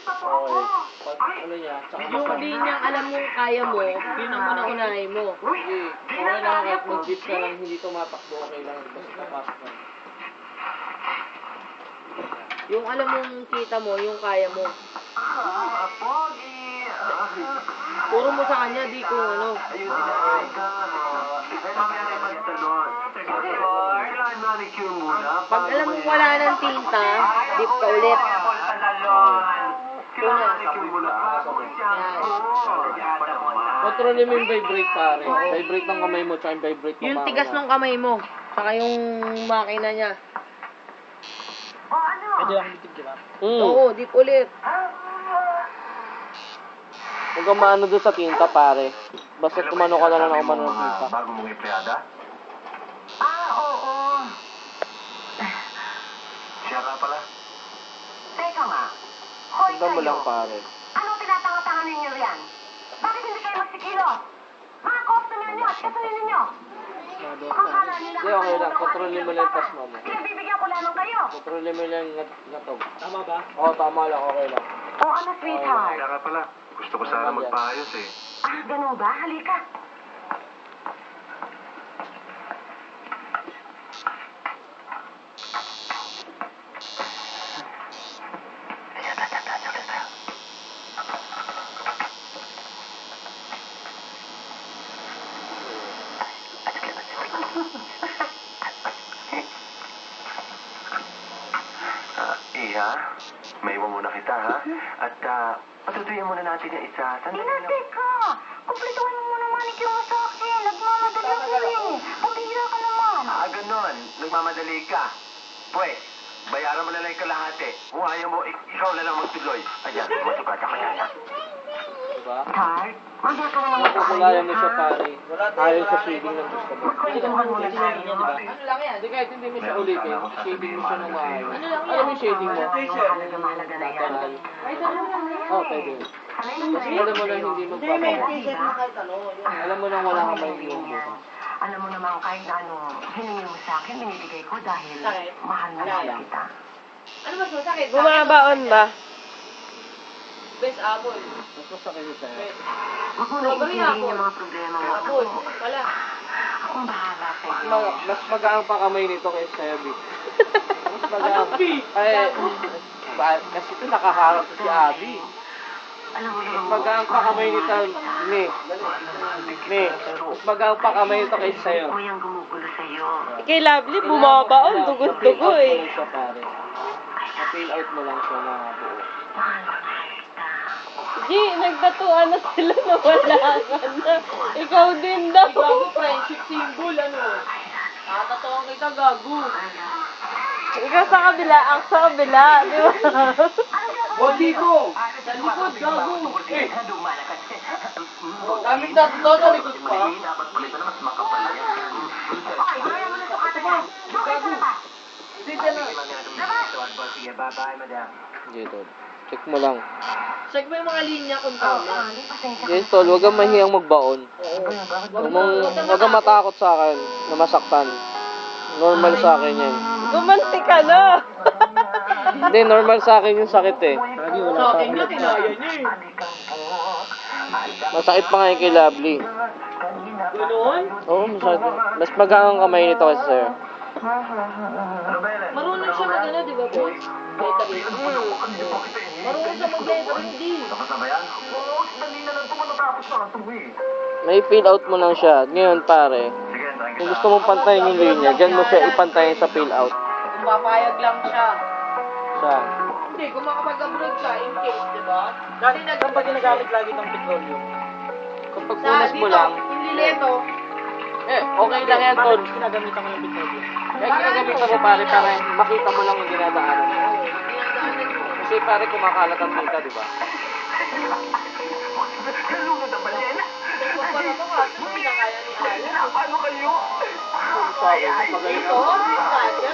Okay. Pag ano niya, tsaka Yung linyang alam mong kaya mo, yun ang unahin mo. Hindi. Okay lang kahit mag-beat ka lang, hindi tumatakbo, okay lang. Basta tapasok lang. Yung alam mong kita mo, yung kaya mo. Puro mo sa kanya, di kung ano. Pag alam mong wala ng tinta, dip ka ulit. Una. Kontrolin mo yung vibrate pare. Vibrate ng kamay mo, tsaka yung vibrate ng Yung makina. tigas ng kamay mo, saka yung makina niya. Pwede lang bitig, di ba? Oo, dip ulit. Huwag kang maano doon sa tinta pare. Basta tumano ka na lang ako mano ng tinta. Bago mong empleyada? Oo. Siya ka pala? Teka nga. Hoy Tignan mo kayo. lang pare. Anong tinatanga-tanga ninyo riyan? Bakit hindi kayo magsikilos? Mga customer niyo at kasunin ninyo. Akala nila Hindi, okay lang. Kontrolin mo lang yung pasma mo. Pinagbibigyan ko lamang kayo. Kontrolin mo lang yung ngatog. Tama ba? Oo, tama lang. Okay lang. Oo, ano, sweetheart? Siya ka pala. Gusto ko sana magpaayos eh. Ganun ba? Halika. Iha, may iwan muna kita ha? At patutuyan muna natin yung isa. Sandali lang. Teka. Kumplituhin mo muna manicure mo sa akin. Nagmamadali ako eh. Pambihira ka naman. Ganon. Nagmamadali ka. Pwes, bayaran mo na lang yung kalahati. Kung ayaw mo, ikaw na lang magtuloy. Ayan, masukata ka na. Diba? Tart, mamaya ka na lang Nakukulayan mo siya pare. Ayaw sa shading ng gusto mo. Magkwentuhan muna tayo. Ano lang yan? Hindi kahit hindi mo siya ulitin. Shading mo siya ng maayos. Ano lang Alam mo yung shading mo? Mahalaga na yan. Natural. Ay, dalawa lang yan. Oo, pwede. Kasi alam mo lang hindi magbabago. Alam mo lang wala kang mahihiyong buka. Alam mo naman kahit na ano, hiningi mo sa akin, binibigay ko dahil mahal na mahal kita. Ano mas masakit? Bumabaon ba? Best apple. Mas masakit yung sa'yo. Huwag mo na iintindihin yung mga problema mo. Apple. Wala. Akong bahala sa iyo. Mas magaang pa kamay nito kaysa sa'yo, B. Mas magaang. Ay, kasi ito nakaharap si Abby. Alam mo naman, Mas magaang pa kamay nito, ni. Mas magaang pa kamay nito kaysa sa'yo. ko yung gumugulo sa iyo. Kay Lovely, bumabaon. Dugo-dugo eh. Siya, pare. Na-fill out mo lang siya na buo. Mahal na mahal kita. G, nagbatuan na sila na wala ka na. Ikaw din daw. Gago friendship symbol, ano? Tatatawa kita, gago. Ikaw sa kabila, ako sa kabila. Di ba? O, dito! Sa likod, gago. Eh! Daming tatlo sa likod pa. Dapat palitan na mas makapal yan. Dito na. Sige, bye-bye, madam. Dito. Check mo lang. Check mo yung mga linya kung tama. Yes, tol. Huwag kang mahiyang magbaon. Huwag kang matakot sa akin na masaktan. Normal sa akin yan. Gumanti ka na. Hindi, normal sa akin yung sakit eh. Lagi, wala Sa pa akin akong nga, kinaya niya eh. Masakit pa nga yung kay Lovely. Ganoon? Oo, masakit. Mas magaan ang kamay nito kasi sa'yo. Marunong siya mag-ano, di ba, boy? Vitamin. Marunong siya mag-vitamin D. Nakasabayan? Oo, dali na lang ito matatapos na ito eh. May fill out mo lang siya. Ngayon, pare, Sige, thank kung gusto mong pantayin yung linya, dyan mo siya ipantayin sa fill out. Kung papayag lang siya. Siya. Hindi, kung makapag-upload siya, in case, di ba? Dati kapag ginagamit lagi ng petroleum. Kapag Sa punas mo dito, lang, yung lileto, okay lang yan, tol. Bakit ginagamitan ko ng petroleum? Kaya ginagamitan mo, pare, para makita mo lang yung dinadaanan mo. dinadaanan mo. Kasi pare, kumakalat ang tinta, di ba? Nalunod ang balena. Para mo nga, ano pinakaya ni Alan? Paano kayo? Sorry, magaling Ito, ako. si Katya,